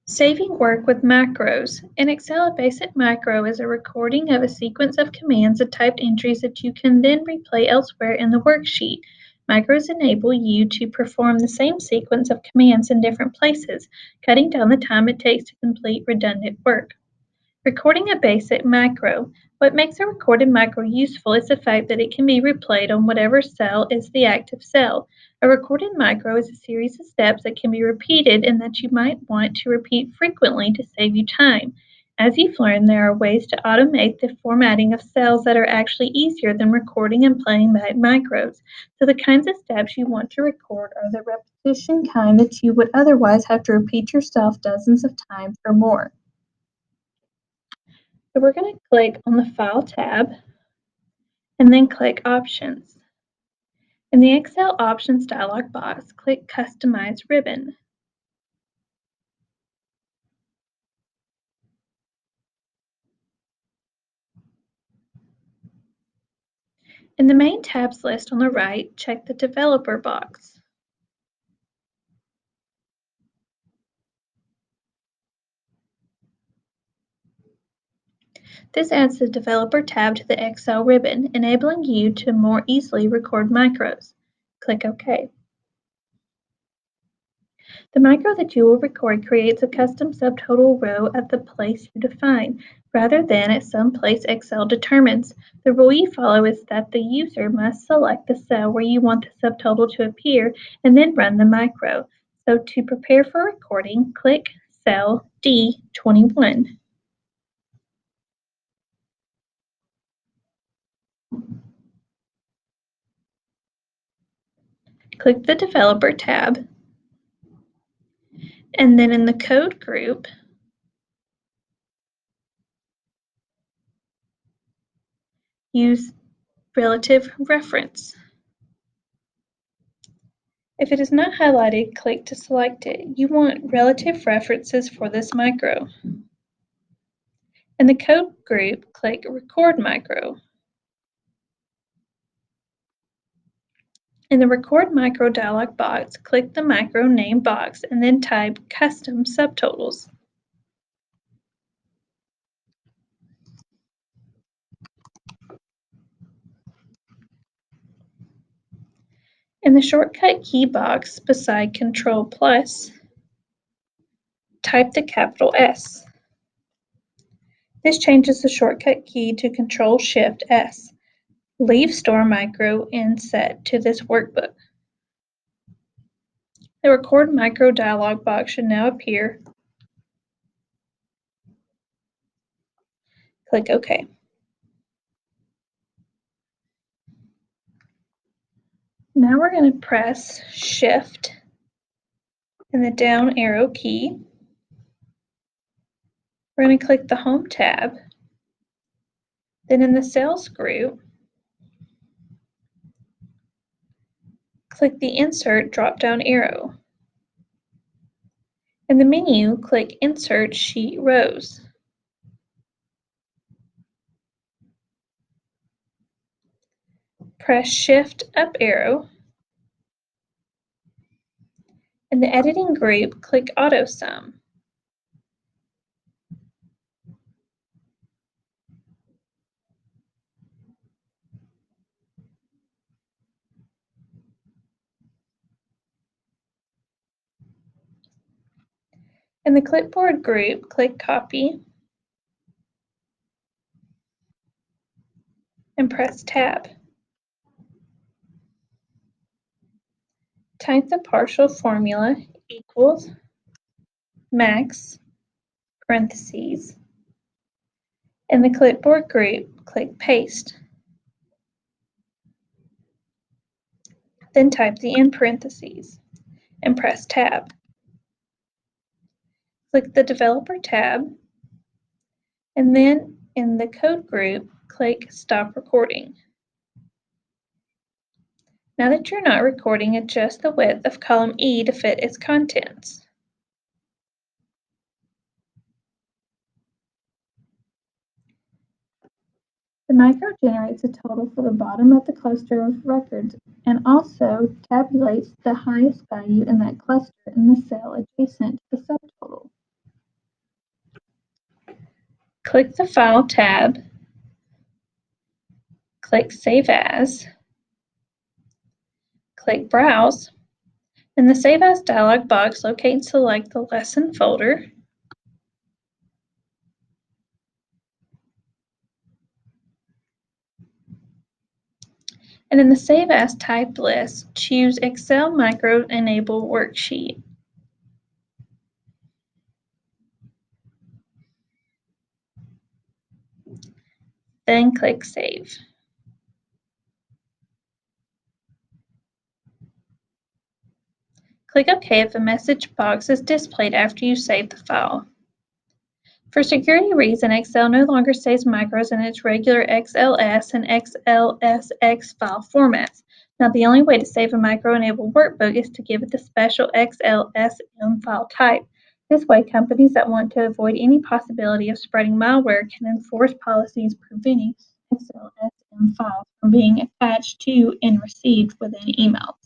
Saving work with macros. In Excel, a basic macro is a recording of a sequence of commands and typed entries that you can then replay elsewhere in the worksheet. Macros enable you to perform the same sequence of commands in different places, cutting down the time it takes to complete redundant work. Recording a basic macro. What makes a recorded macro useful is the fact that it can be replayed on whatever cell is the active cell. A recorded macro is a series of steps that can be repeated and that you might want to repeat frequently to save you time. As you've learned, there are ways to automate the formatting of cells that are actually easier than recording and playing back macros. So the kinds of steps you want to record are the repetition kind that you would otherwise have to repeat yourself dozens of times or more. So we're going to click on the File tab and then click Options. In the Excel Options dialog box, click Customize ribbon. In the Main tabs list on the right, check the Developer box. This adds the Developer tab to the Excel ribbon, enabling you to more easily record macros. Click OK. The macro that you will record creates a custom subtotal row at the place you define, rather than at some place Excel determines. The rule you follow is that the user must select the cell where you want the subtotal to appear and then run the macro. So to prepare for recording, click cell D21. Click the Developer tab, and then in the Code group, use Relative Reference. If it is not highlighted, click to select it. You want relative references for this macro. In the Code group, click Record Macro. In the Record Macro dialog box, click the macro name box and then type Custom Subtotals. In the shortcut key box beside Control+, type the capital S. This changes the shortcut key to Control-Shift-S. Leave Store Macro in set to this workbook. The Record Macro dialog box should now appear. Click OK. Now we're going to press Shift and the down arrow key. We're going to click the Home tab. Then in the Cells group, click the Insert drop-down arrow. In the menu, click Insert Sheet Rows. Press Shift up arrow. In the Editing group, click Auto Sum. In the Clipboard group, click Copy and press Tab. Type the partial formula equals max parentheses. In the Clipboard group, click Paste. Then type the in parentheses and press Tab. Click the Developer tab, and then in the Code group, click Stop Recording. Now that you're not recording, adjust the width of column E to fit its contents. The macro generates a total for the bottom of the cluster of records and also tabulates the highest value in that cluster in the cell adjacent to the subtotal. Click the File tab, click Save As, click Browse. In the Save As dialog box, locate and select the lesson folder. And in the Save As type list, choose Excel Micro Enable Worksheet. Then click Save. Click OK if a message box is displayed after you save the file. For security reasons, Excel no longer saves macros in its regular XLS and XLSX file formats. Now, the only way to save a micro-enabled workbook is to give it the special XLSM file type. This way, companies that want to avoid any possibility of spreading malware can enforce policies preventing XLSM files from being attached to and received within emails.